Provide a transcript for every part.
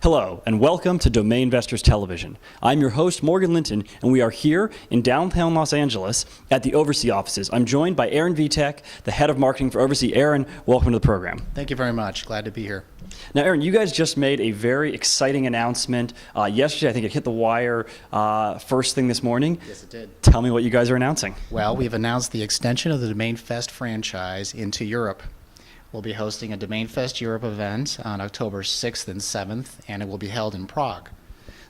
Hello, and welcome to Domainvestors Television. I'm your host, Morgan Linton, and we are here in downtown Los Angeles at the Oversea offices. I'm joined by Aaron Kvitek, the head of marketing for Oversea. Aaron, welcome to the program. Thank you very much. Glad to be here. Now, Aaron, you guys just made a very exciting announcement. Yesterday, I think it hit the wire first thing this morning. Yes, it did. Tell me what you guys are announcing. Well, we've announced the extension of the DOMAINfest franchise into Europe. We'll be hosting a DOMAINfest Europe event on October 6th and 7th, and it will be held in Prague.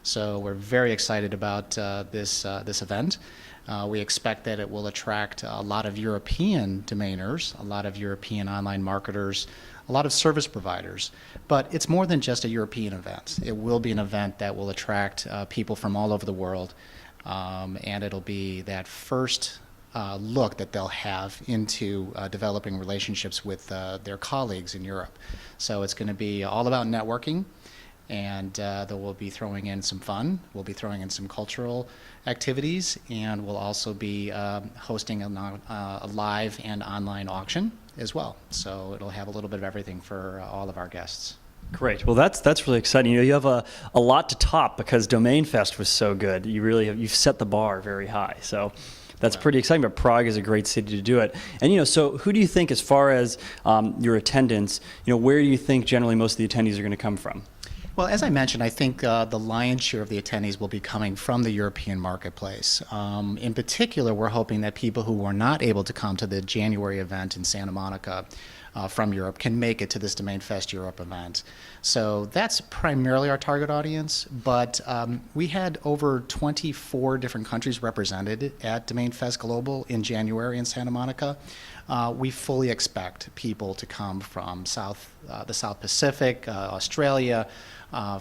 So we're very excited about this event. We expect that it will attract a lot of European domainers, a lot of European online marketers, a lot of service providers. But it's more than just a European event. It will be an event that will attract people from all over the world, and it'll be that first look that they'll have into developing relationships with their colleagues in Europe. So it's going to be all about networking, and we'll be throwing in some fun. We'll be throwing in some cultural activities, and we'll also be hosting a live and online auction as well. So it'll have a little bit of everything for all of our guests. Great. Well, that's really exciting. You know, you have a lot to top because Domainfest was so good. You've set the bar very high. So that's pretty exciting, but Prague is a great city to do it. And, so who do you think, as far as your attendance, where do you think generally most of the attendees are going to come from? Well, as I mentioned, I think the lion's share of the attendees will be coming from the European marketplace. In particular, we're hoping that people who were not able to come to the January event in Santa Monica from Europe can make it to this DOMAINfest Europe event. So that's primarily our target audience, but we had over 24 different countries represented at DOMAINfest Global in January in Santa Monica. We fully expect people to come from the South Pacific, Australia,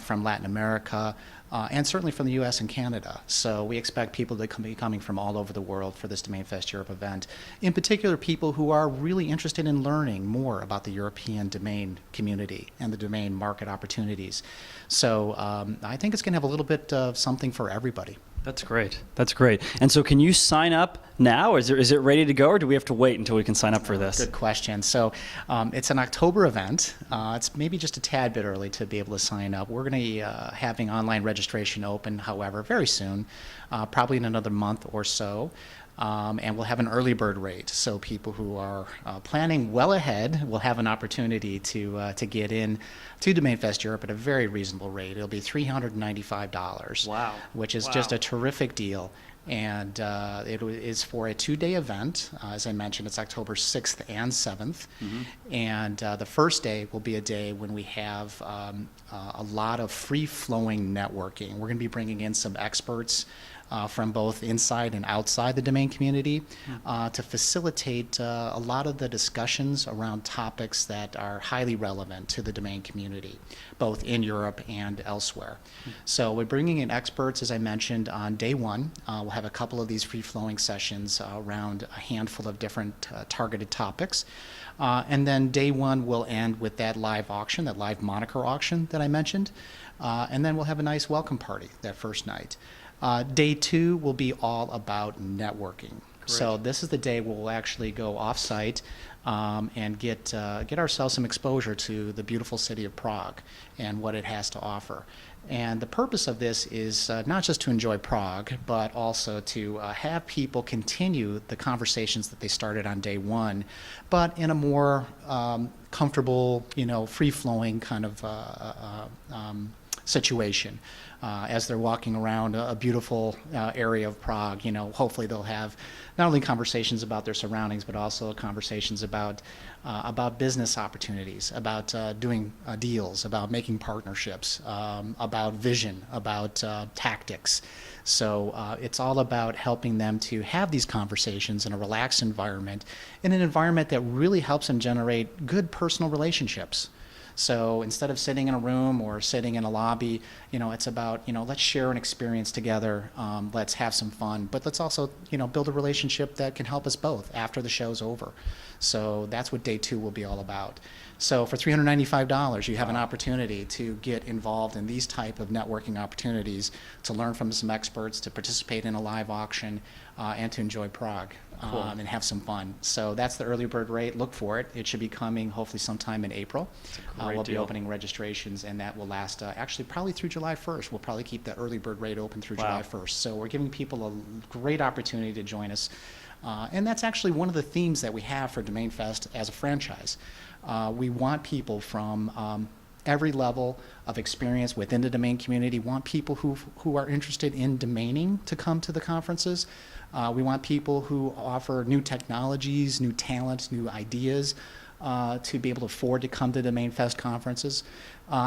from Latin America, and certainly from the U.S. and Canada. So we expect people to be coming from all over the world for this DOMAINfest Europe event. In particular, people who are really interested in learning more about the European domain community and the domain market opportunities. So I think it's going to have a little bit of something for everybody. That's great. That's great. And so can you sign up now? Is it ready to go, or do we have to wait until we can sign up for this? Good question. So it's an October event. It's maybe just a tad bit early to be able to sign up. We're going to be having online registration open, however, very soon, probably in another month or so. And we'll have an early bird rate, so people who are planning well ahead will have an opportunity to get in to DOMAINfest Europe at a very reasonable rate. It'll be $395. Wow! Which is just a terrific deal. And it is for a 2-day event. As I mentioned, it's October 6th and 7th. Mm-hmm. And the first day will be a day when we have a lot of free-flowing networking. We're going to be bringing in some experts from both inside and outside the domain community to facilitate a lot of the discussions around topics that are highly relevant to the domain community, both in Europe and elsewhere. So we're bringing in experts, as I mentioned, on day one. We'll have a couple of these free-flowing sessions around a handful of different targeted topics. And then day one will end with that live auction, that live moniker auction that I mentioned. And then we'll have a nice welcome party that first night. Day two will be all about networking. Great. So this is the day we'll actually go off-site and get ourselves some exposure to the beautiful city of Prague and what it has to offer. And the purpose of this is not just to enjoy Prague, but also to have people continue the conversations that they started on day one, but in a more comfortable, free-flowing kind of situation. As they're walking around a beautiful area of Prague, hopefully they'll have not only conversations about their surroundings, but also conversations about business opportunities, about doing deals, about making partnerships, about vision, about tactics. So it's all about helping them to have these conversations in a relaxed environment, in an environment that really helps them generate good personal relationships. So instead of sitting in a room or sitting in a lobby, it's about, let's share an experience together, let's have some fun, but let's also, build a relationship that can help us both after the show's over. So that's what day two will be all about. So for $395, you have an opportunity to get involved in these type of networking opportunities, to learn from some experts, to participate in a live auction, and to enjoy Prague. Cool. And have some fun. So that's the early bird rate. Look for it. It should be coming hopefully sometime in April. Great We'll be deal. opening registrations, and that will last actually probably through July 1st. We'll probably keep the early bird rate open through Wow. July 1st. So we're giving people a great opportunity to join us. And that's actually one of the themes that we have for DomainFest as a franchise. We want people from every level of experience within the domain community. We want people who are interested in domaining to come to the conferences. We want people who offer new technologies, new talents, new ideas to be able to afford to come to DomainFest conferences.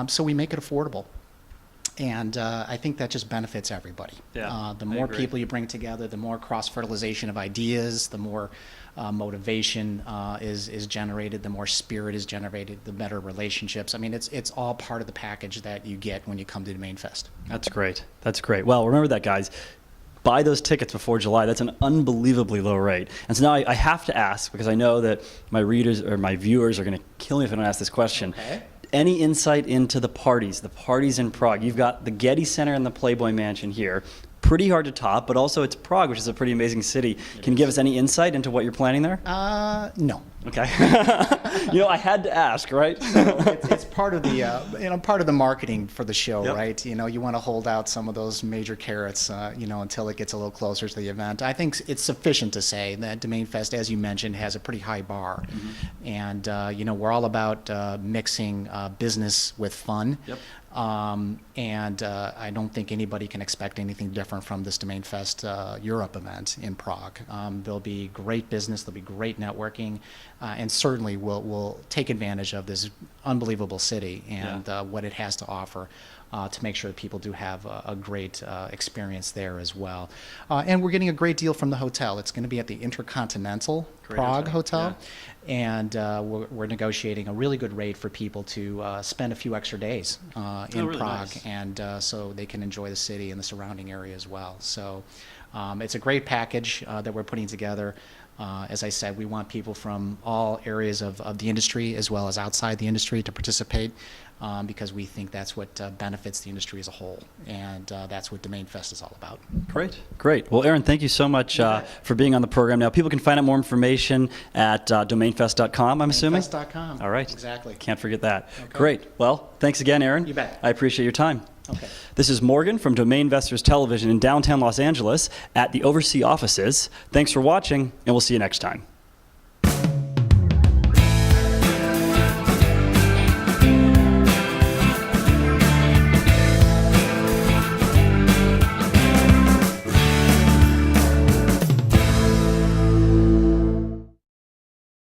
So we make it affordable. And I think that just benefits everybody. Yeah, the I more agree. people you bring together, the more cross-fertilization of ideas, the more motivation is generated, the more spirit is generated, the better relationships. I mean, it's all part of the package that you get when you come to DomainFest. That's great. That's great. Well, remember that, guys. Buy those tickets before July. That's an unbelievably low rate. And so now I have to ask, because I know that my readers or my viewers are going to kill me if I don't ask this question. Okay. Any insight into the parties in Prague? You've got the Getty Center and the Playboy Mansion here. Pretty hard to top, but also it's Prague, which is a pretty amazing city. Can you give us any insight into what you're planning there? No. Okay. I had to ask, right? It's part of the part of the marketing for the show, Yep. right? You want to hold out some of those major carrots, until it gets a little closer to the event. I think it's sufficient to say that DomainFest, as you mentioned, has a pretty high bar, and we're all about mixing business with fun. Yep. And I don't think anybody can expect anything different from this DomainFest Europe event in Prague. There'll be great business, there'll be great networking, and certainly we'll take advantage of this unbelievable city and what it has to offer to make sure that people do have a great experience there as well. And we're getting a great deal from the hotel. It's going to be at the Intercontinental Great Prague hotel, Hotel. And we're negotiating a really good rate for people to spend a few extra days in really Prague, nice. and so they can enjoy the city and the surrounding area as well. So it's a great package that we're putting together. As I said, we want people from all areas of the industry as well as outside the industry to participate because we think that's what benefits the industry as a whole, and that's what DomainFest is all about. Great. Well, Aaron, thank you so much for being on the program. Now, people can find out more information at domainfest.com, I'm assuming? DomainFest.com. All right. Exactly. Can't forget that. Okay. Great. Well, thanks again, Aaron. You bet. I appreciate your time. Okay. This is Morgan from Domainvestors Television in downtown Los Angeles at the Oversea offices. Thanks for watching, and we'll see you next time.